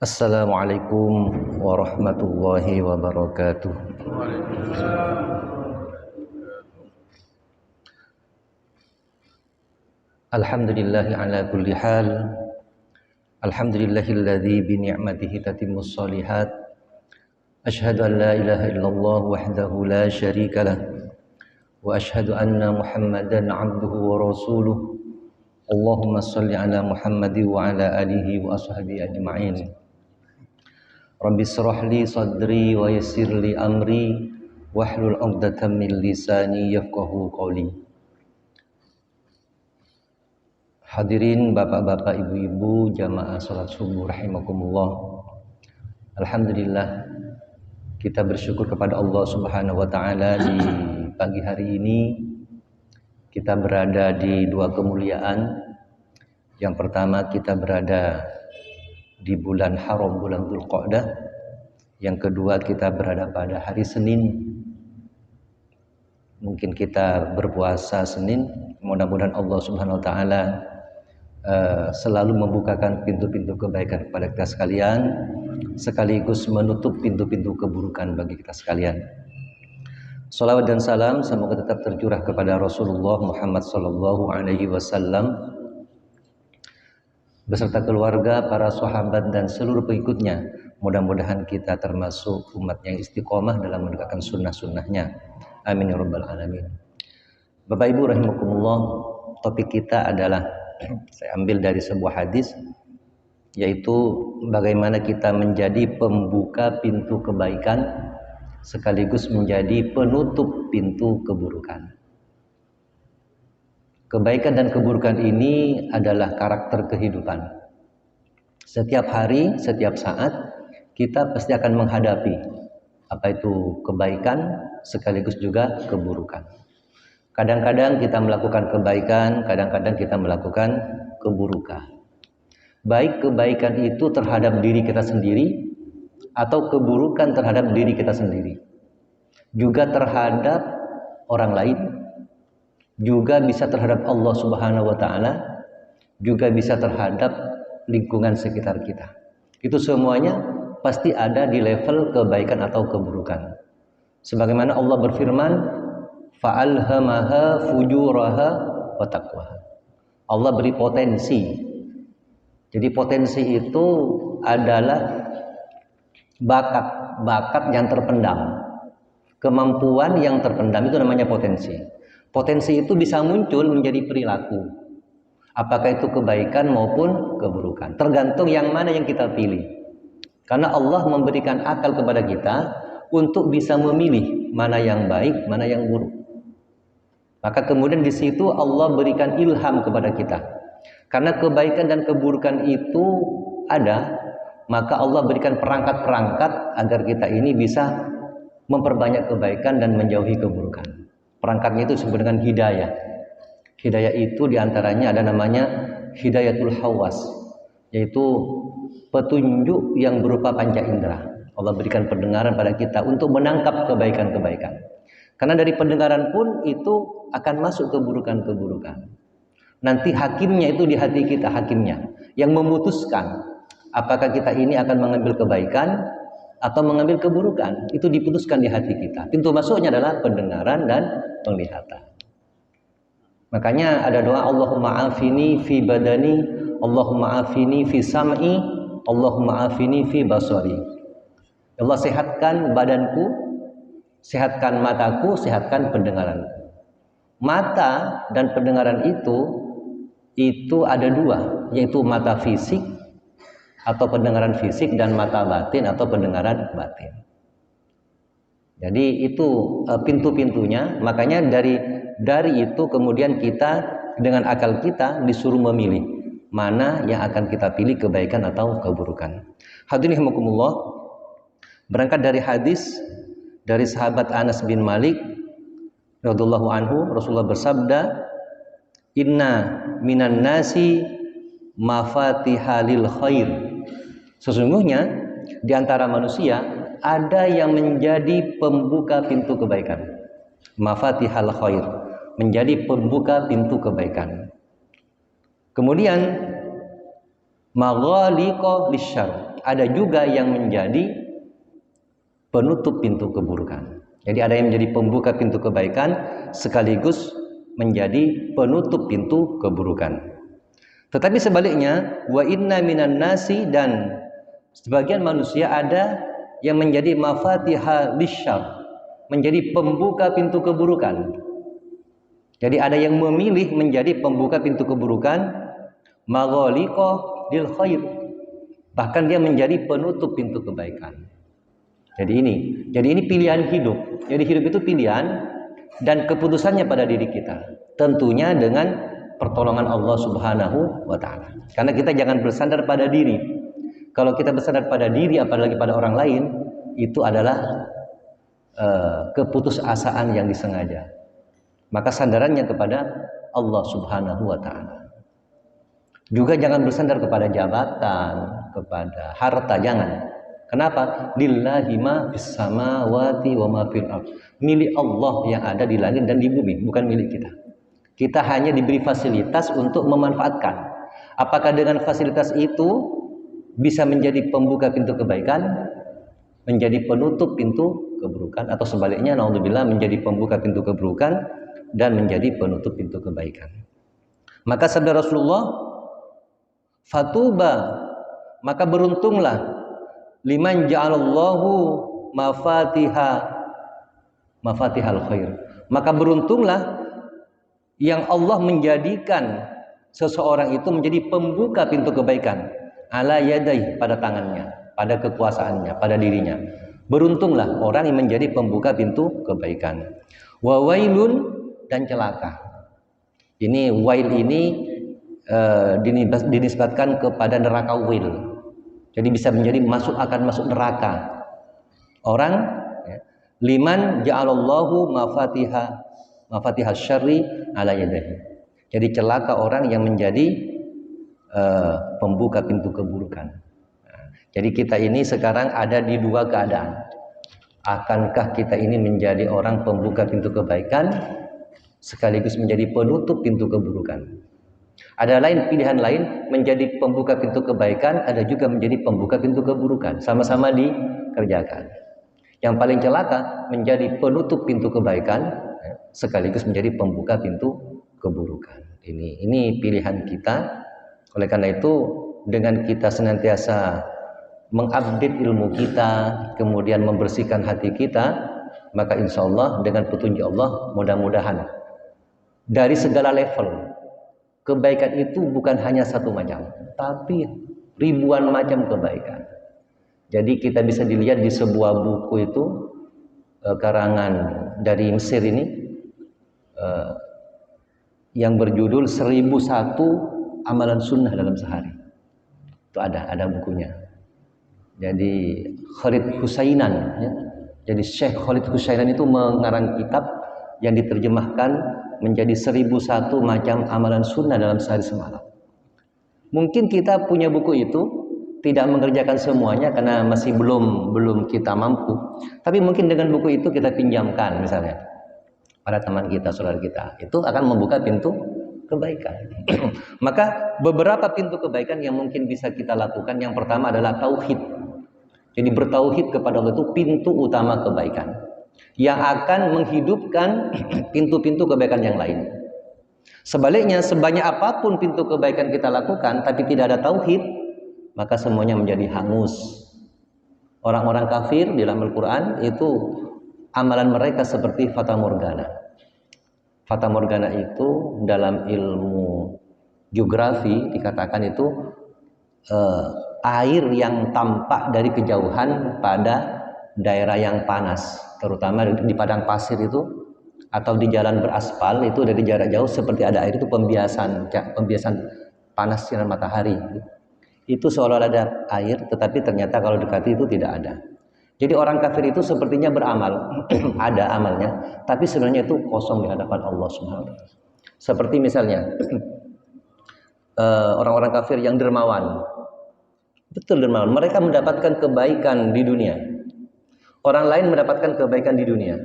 Assalamualaikum warahmatullahi wabarakatuh. Alhamdulillahi ala kulli hal. Alhamdulillahilladzi bi ni'matihi tatimmus shalihat. Asyhadu an la ilaha illallah wahdahu la syarika lah. Wa asyhadu anna Muhammadan 'abduhu wa rasuluh. Allahumma shalli ala Muhammad wa ala alihi wa ashabihi ajma'in. Rabbi shrah li sadri wa yassir li amri wahlul 'uqdatam min lisani yafqahu qawli. Hadirin bapak-bapak, ibu-ibu, jamaah salat subuh rahimakumullah. Alhamdulillah kita bersyukur kepada Allah Subhanahu wa taala di pagi hari ini kita berada di dua kemuliaan. Yang pertama kita berada di bulan haram, bulan Dzulqa'dah. Yang kedua kita berada pada hari Senin. Mungkin kita berpuasa Senin. Mudah-mudahan Allah Subhanahu wa taala selalu membukakan pintu-pintu kebaikan kepada kita sekalian, sekaligus menutup pintu-pintu keburukan bagi kita sekalian. Salawat dan salam semoga tetap tercurah kepada Rasulullah Muhammad sallallahu alaihi wasallam beserta keluarga, para sahabat dan seluruh pengikutnya. Mudah-mudahan kita termasuk umat yang istiqomah dalam menegakkan sunnah-sunnahnya. Amin ya rabbal alamin. Bapak Ibu rahimakumullah, topik kita adalah, saya ambil dari sebuah hadis, yaitu bagaimana kita menjadi pembuka pintu kebaikan sekaligus menjadi penutup pintu keburukan. Kebaikan dan keburukan ini adalah karakter kehidupan. Setiap hari, setiap saat kita pasti akan menghadapi apa itu kebaikan sekaligus juga keburukan. Kadang-kadang kita melakukan kebaikan, kadang-kadang kita melakukan keburukan. Baik kebaikan itu terhadap diri kita sendiri atau keburukan terhadap diri kita sendiri. Juga terhadap orang lain, juga bisa terhadap Allah Subhanahu wa taala, juga bisa terhadap lingkungan sekitar kita. Itu semuanya pasti ada di level kebaikan atau keburukan. Sebagaimana Allah berfirman, fa'alhamaha fujuraha wa taqwaha. Allah beri potensi. Jadi potensi itu adalah bakat yang terpendam. Kemampuan yang terpendam itu namanya potensi. Potensi itu bisa muncul menjadi perilaku. Apakah itu kebaikan maupun keburukan. Tergantung yang mana yang kita pilih. Karena Allah memberikan akal kepada kita untuk bisa memilih mana yang baik, mana yang buruk. Maka kemudian di situ Allah berikan ilham kepada kita. Karena kebaikan dan keburukan itu ada, maka Allah berikan perangkat-perangkat agar kita ini bisa memperbanyak kebaikan dan menjauhi keburukan. Perangkatnya itu disebut dengan hidayah. Hidayah itu diantaranya ada namanya hidayatul hawas, yaitu petunjuk yang berupa panca indera. Allah berikan pendengaran pada kita untuk menangkap kebaikan-kebaikan. Karena dari pendengaran pun itu akan masuk keburukan-keburukan. Nanti hakimnya itu di hati kita, hakimnya yang memutuskan apakah kita ini akan mengambil kebaikan atau mengambil keburukan. Itu diputuskan di hati kita. Pintu masuknya adalah pendengaran dan penglihatan. Makanya ada doa, Allahumma afini fi badani, Allahumma afini fi sam'i, Allahumma afini fi basari. Allah sehatkan badanku, sehatkan mataku, sehatkan pendengaranku. Mata dan pendengaran itu ada dua, yaitu mata fisik atau pendengaran fisik dan mata batin atau pendengaran batin. Jadi itu pintu-pintunya. Makanya dari itu kemudian kita dengan akal kita disuruh memilih mana yang akan kita pilih, kebaikan atau keburukan. Hadirin rahimakumullah, berangkat dari hadis dari sahabat Anas bin Malik radhiyallahu anhu, Rasulullah bersabda, inna minan nasi mafatihalil khair. Sesungguhnya di antara manusia ada yang menjadi pembuka pintu kebaikan. Mafatihal khair, menjadi pembuka pintu kebaikan. Kemudian maghaliqa lisyarr. Ada juga yang menjadi penutup pintu keburukan. Jadi ada yang menjadi pembuka pintu kebaikan sekaligus menjadi penutup pintu keburukan. Tetapi sebaliknya, wa inna minan nasi, dan sebagian manusia ada yang menjadi mafatiha lisyarr, menjadi pembuka pintu keburukan. Jadi ada yang memilih menjadi pembuka pintu keburukan, maghaliqa lil khair, bahkan dia menjadi penutup pintu kebaikan. Jadi ini pilihan hidup. Jadi hidup itu pilihan dan keputusannya pada diri kita. Tentunya dengan pertolongan Allah Subhanahu wa taala. Karena kita jangan bersandar pada diri. Kalau kita bersandar pada diri apalagi pada orang lain, itu adalah keputusasaan yang disengaja. Maka sandarannya kepada Allah Subhanahu wa taala. Juga jangan bersandar kepada jabatan, kepada harta, jangan. Kenapa? Lillahi ma fis samawati wa ma fil ardh. Milik Allah yang ada di langit dan di bumi, bukan milik kita. Kita hanya diberi fasilitas untuk memanfaatkan. Apakah dengan fasilitas itu bisa menjadi pembuka pintu kebaikan, menjadi penutup pintu keburukan, atau sebaliknya, naudzubillah, menjadi pembuka pintu keburukan dan menjadi penutup pintu kebaikan. Maka sabda Rasulullah, fatuba, maka beruntunglah, liman ja'alallahu mafatihal khair, maka beruntunglah yang Allah menjadikan seseorang itu menjadi pembuka pintu kebaikan, ala yadai, pada tangannya, pada kekuasaannya, pada dirinya. Beruntunglah orang yang menjadi pembuka pintu kebaikan. Wa wailun, dan celaka. Ini wail ini dinisbatkan kepada neraka wail. Jadi bisa menjadi akan masuk neraka. Orang liman ja'alallahu mafatihas syarri ala yadihi. Jadi celaka orang yang menjadi pembuka pintu keburukan. Jadi kita ini sekarang ada di dua keadaan. Akankah kita ini menjadi orang pembuka pintu kebaikan sekaligus menjadi penutup pintu keburukan? Ada pilihan lain, menjadi pembuka pintu kebaikan, ada juga menjadi pembuka pintu keburukan. Sama-sama dikerjakan. Yang paling celaka menjadi penutup pintu kebaikan sekaligus menjadi pembuka pintu keburukan. Ini pilihan kita. Oleh karena itu, dengan kita senantiasa mengupdate ilmu kita, kemudian membersihkan hati kita, maka insya Allah dengan petunjuk Allah, mudah-mudahan dari segala level, kebaikan itu bukan hanya satu macam, tapi ribuan macam kebaikan. Jadi kita bisa dilihat di sebuah buku itu, karangan dari Mesir ini, yang berjudul 1001 amalan sunnah dalam sehari. Itu ada bukunya. Jadi Khalid Husainan, ya. Jadi Syekh Khalid Husainan itu mengarang kitab yang diterjemahkan menjadi 1001 macam amalan sunnah dalam sehari semalam. Mungkin kita punya buku itu, tidak mengerjakan semuanya karena masih belum kita mampu. Tapi mungkin dengan buku itu kita pinjamkan misalnya pada teman kita, saudara kita, itu akan membuka pintu kebaikan. Maka beberapa pintu kebaikan yang mungkin bisa kita lakukan, yang pertama adalah tauhid. Jadi bertauhid kepada Allah itu pintu utama kebaikan yang akan menghidupkan pintu-pintu kebaikan yang lain. Sebaliknya, sebanyak apapun pintu kebaikan kita lakukan tapi tidak ada tauhid, maka semuanya menjadi hangus. Orang-orang kafir di dalam Al-Quran itu amalan mereka seperti fata morgana. Fata morgana itu dalam ilmu geografi dikatakan itu air yang tampak dari kejauhan pada daerah yang panas, terutama di padang pasir itu atau di jalan beraspal, itu dari jarak jauh seperti ada air, itu pembiasan panas sinar matahari. Itu seolah ada air, tetapi ternyata kalau dekati itu tidak ada. Jadi orang kafir itu sepertinya beramal, ada amalnya, tapi sebenarnya itu kosong di hadapan Allah Subhanahu wa taala. Seperti misalnya orang-orang kafir yang dermawan. Betul, dermawan. Mereka mendapatkan kebaikan di dunia. Orang lain mendapatkan kebaikan di dunia,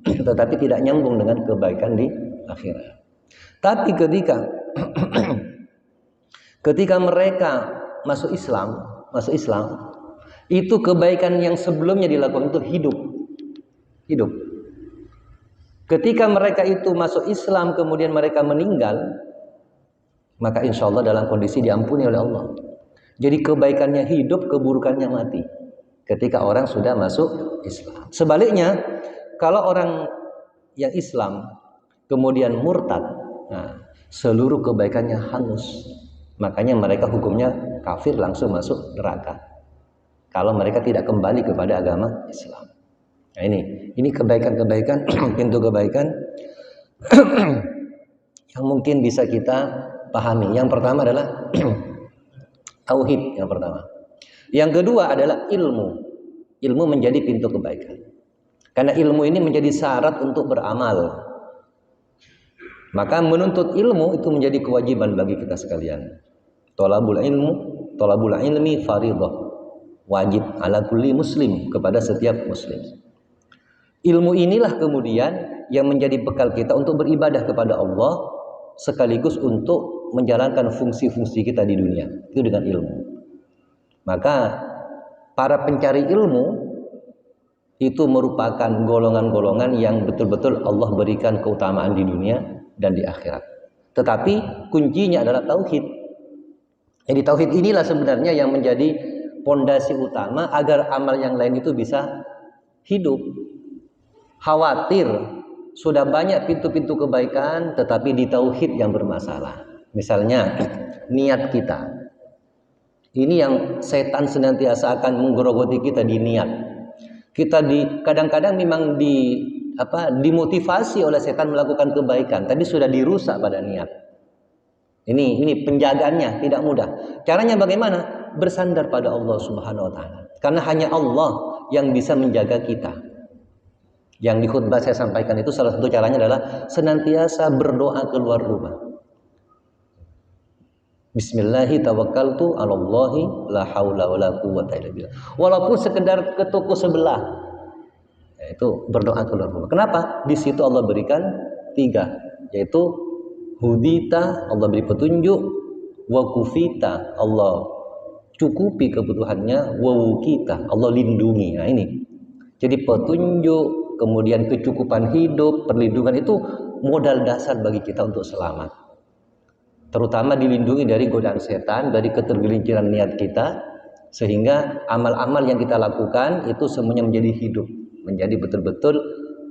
tetapi tidak nyambung dengan kebaikan di akhirat. Tapi ketika mereka masuk Islam, itu kebaikan yang sebelumnya dilakukan itu hidup. Ketika mereka itu masuk Islam kemudian mereka meninggal, maka insya Allah dalam kondisi diampuni oleh Allah. Jadi kebaikannya hidup, keburukannya mati ketika orang sudah masuk Islam. Sebaliknya, kalau orang yang Islam kemudian murtad, nah, seluruh kebaikannya hangus. Makanya mereka hukumnya kafir, langsung masuk neraka kalau mereka tidak kembali kepada agama Islam. Nah, ini kebaikan-kebaikan pintu kebaikan yang mungkin bisa kita pahami. Yang pertama adalah tauhid yang pertama. Yang kedua adalah ilmu. Ilmu menjadi pintu kebaikan. Karena ilmu ini menjadi syarat untuk beramal. Maka menuntut ilmu itu menjadi kewajiban bagi kita sekalian. Thalabul ilmi fardhah. Wajib ala kulli muslim, kepada setiap muslim. Ilmu inilah kemudian yang menjadi bekal kita untuk beribadah kepada Allah sekaligus untuk menjalankan fungsi-fungsi kita di dunia. Itu dengan ilmu. Maka para pencari ilmu itu merupakan golongan-golongan yang betul-betul Allah berikan keutamaan di dunia dan di akhirat. Tetapi kuncinya adalah tauhid. Jadi tauhid inilah sebenarnya yang menjadi pondasi utama agar amal yang lain itu bisa hidup. Khawatir sudah banyak pintu-pintu kebaikan tetapi di tauhid yang bermasalah. Misalnya niat kita. Ini yang setan senantiasa akan menggerogoti kita di niat. Kita kadang-kadang memang dimotivasi oleh setan melakukan kebaikan, tapi sudah dirusak pada niat. Ini penjagaannya tidak mudah. Caranya bagaimana? Bersandar pada Allah Subhanahu wa taala. Karena hanya Allah yang bisa menjaga kita. Yang di khutbah saya sampaikan itu salah satu caranya adalah senantiasa berdoa keluar rumah. Bismillahi tawakkaltu 'alallahi la haula wala quwwata illa billah. Walaupun sekedar ke toko sebelah, yaitu berdoa keluar rumah. Kenapa? Di situ Allah berikan 3, yaitu hudita, Allah beri petunjuk, wa kufita, Allah cukupi kebutuhannya, wa wukita, Allah lindungi. Nah ini. Jadi petunjuk, kemudian kecukupan hidup, perlindungan itu modal dasar bagi kita untuk selamat. Terutama dilindungi dari godaan setan, dari ketergelinciran niat kita, sehingga amal-amal yang kita lakukan itu semuanya menjadi hidup, menjadi betul-betul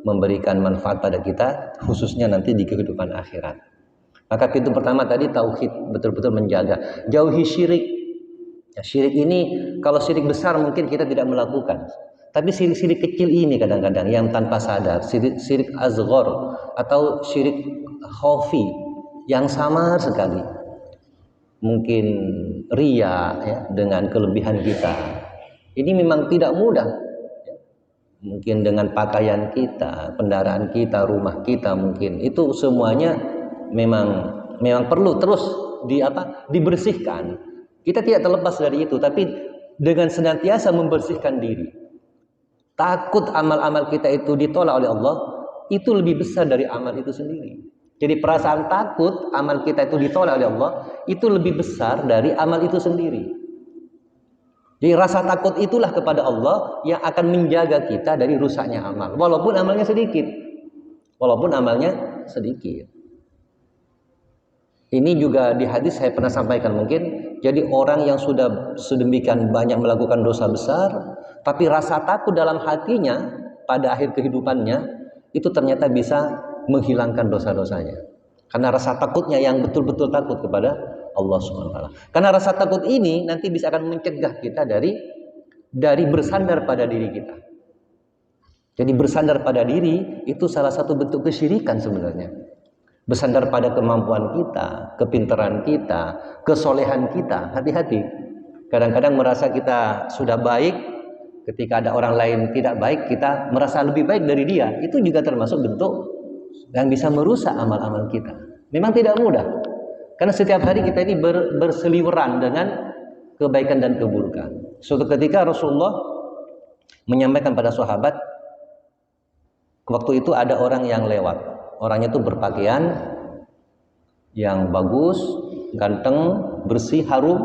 memberikan manfaat pada kita, khususnya nanti di kehidupan akhirat. Maka pintu pertama tadi tauhid, betul-betul menjaga, jauhi syirik. Ya, syirik ini kalau syirik besar mungkin kita tidak melakukan, tapi syirik kecil ini kadang-kadang yang tanpa sadar, syirik asghar atau syirik khafi, yang samar sekali, mungkin ria ya, dengan kelebihan kita. Ini memang tidak mudah. Mungkin dengan pakaian kita, kendaraan kita, rumah kita, mungkin itu semuanya memang perlu terus dibersihkan. Kita tidak terlepas dari itu, tapi dengan senantiasa membersihkan diri. Takut amal-amal kita itu ditolak oleh Allah, itu lebih besar dari amal itu sendiri. Jadi perasaan takut amal kita itu ditolak oleh Allah itu lebih besar dari amal itu sendiri. Jadi rasa takut itulah kepada Allah yang akan menjaga kita dari rusaknya amal, walaupun amalnya sedikit. Ini juga di hadis saya pernah sampaikan mungkin. Jadi orang yang sudah sedemikian banyak melakukan dosa besar, tapi rasa takut dalam hatinya pada akhir kehidupannya itu ternyata bisa menghilangkan dosa-dosanya. Karena rasa takutnya yang betul-betul takut kepada Allah Subhanahu wa taala. Karena rasa takut ini nanti bisa akan mencegah kita dari bersandar pada diri kita. Jadi bersandar pada diri itu salah satu bentuk kesyirikan sebenarnya. Bersandar pada kemampuan kita, kepintaran kita, kesolehan kita. Hati-hati. Kadang-kadang merasa kita sudah baik, ketika ada orang lain tidak baik, kita merasa lebih baik dari dia. Itu juga termasuk bentuk yang bisa merusak amal-amal kita. Memang tidak mudah. Karena setiap hari kita ini berseliweran dengan kebaikan dan keburukan. Suatu ketika Rasulullah menyampaikan pada sahabat, waktu itu ada orang yang lewat. Orangnya itu berpakaian yang bagus, ganteng, bersih, harum.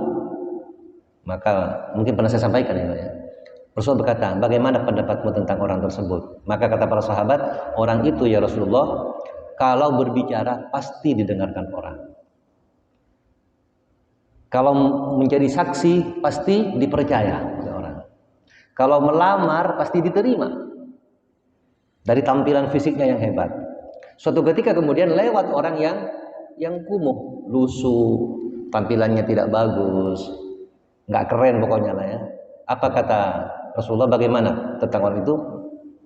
Maka mungkin pernah saya sampaikan ya. Rasul berkata, bagaimana pendapatmu tentang orang tersebut? Maka kata para sahabat, orang itu ya Rasulullah, kalau berbicara pasti didengarkan orang. Kalau menjadi saksi pasti dipercaya oleh orang. Kalau melamar pasti diterima. Dari tampilan fisiknya yang hebat. Suatu ketika kemudian lewat orang yang kumuh, lusuh, tampilannya tidak bagus, nggak keren pokoknya lah ya. Apa kata Rasulullah bagaimana tentang orang itu?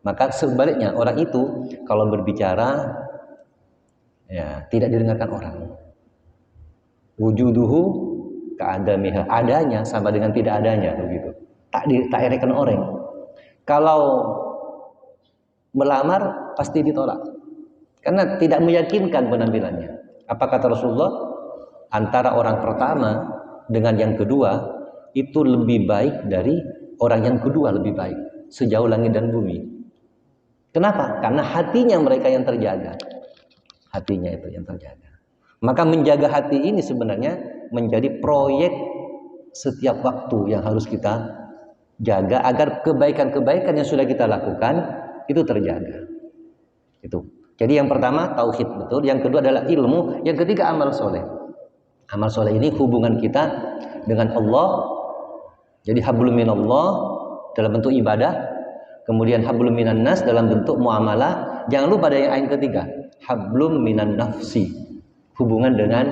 Maka sebaliknya orang itu kalau berbicara ya tidak didengarkan orang. Wujuduhu ka'adamiha, adanya sama dengan tidak adanya begitu. Tak erekan orang. Kalau melamar pasti ditolak karena tidak meyakinkan penampilannya. Apa kata Rasulullah? Antara orang pertama dengan yang kedua itu lebih baik dari orang yang kedua lebih baik sejauh langit dan bumi. Kenapa? Karena hatinya mereka yang terjaga. Hatinya itu yang terjaga. Maka menjaga hati ini sebenarnya menjadi proyek setiap waktu yang harus kita jaga agar kebaikan-kebaikan yang sudah kita lakukan itu terjaga. Itu. Jadi yang pertama tauhid betul, yang kedua adalah ilmu, yang ketiga amal soleh. Amal soleh ini hubungan kita dengan Allah. Jadi hablum minallah dalam bentuk ibadah, kemudian hablum minan nas dalam bentuk muamalah. Jangan lupa ada yang ketiga, hablum minan nafsi, hubungan dengan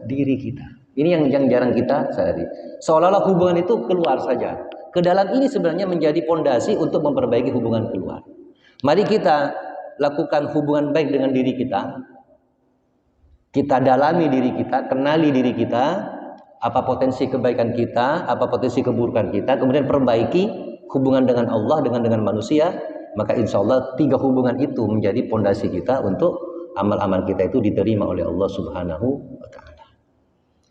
diri kita. Ini yang jarang kita sadari. Seolah-olah hubungan itu keluar saja. Ke dalam ini sebenarnya menjadi pondasi untuk memperbaiki hubungan keluar. Mari kita lakukan hubungan baik dengan diri kita. Kita dalami diri kita, kenali diri kita, apa potensi kebaikan kita, apa potensi keburukan kita, kemudian perbaiki hubungan dengan Allah, dengan manusia. Maka insya Allah 3 hubungan itu menjadi pondasi kita untuk amal-amal kita itu diterima oleh Allah Subhanahu wa Ta'ala.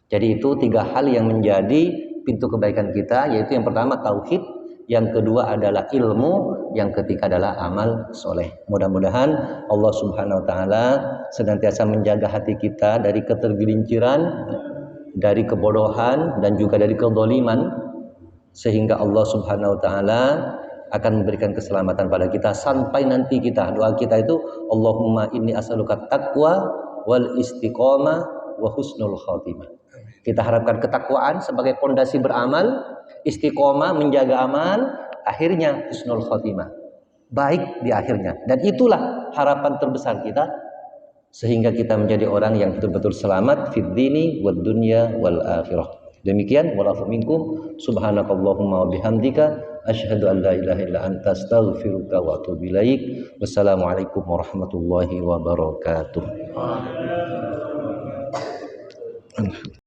Jadi itu 3 hal yang menjadi pintu kebaikan kita, yaitu yang pertama tauhid, yang kedua adalah ilmu, yang ketiga adalah amal soleh. Mudah-mudahan Allah Subhanahu wa Ta'ala senantiasa menjaga hati kita dari ketergelinciran, dari kebodohan, dan juga dari kezaliman, sehingga Allah Subhanahu wa Ta'ala akan memberikan keselamatan pada kita sampai nanti kita, doa kita itu Allahumma inni as'aluka taqwa wal istiqomah wa husnul khatimah. Kita harapkan ketakwaan sebagai pondasi beramal, istiqomah menjaga amal, akhirnya husnul khatimah, baik di akhirnya. Dan itulah harapan terbesar kita, sehingga kita menjadi orang yang betul-betul selamat fid dini wad dunya wal akhirah. Demikian, walafu minkum, subhanakallahumma wa bihamdika, asyhadu an la ilaha illa anta, astaghfiruka wa atubu ilaik. Wassalamualaikum warahmatullahi wabarakatuh.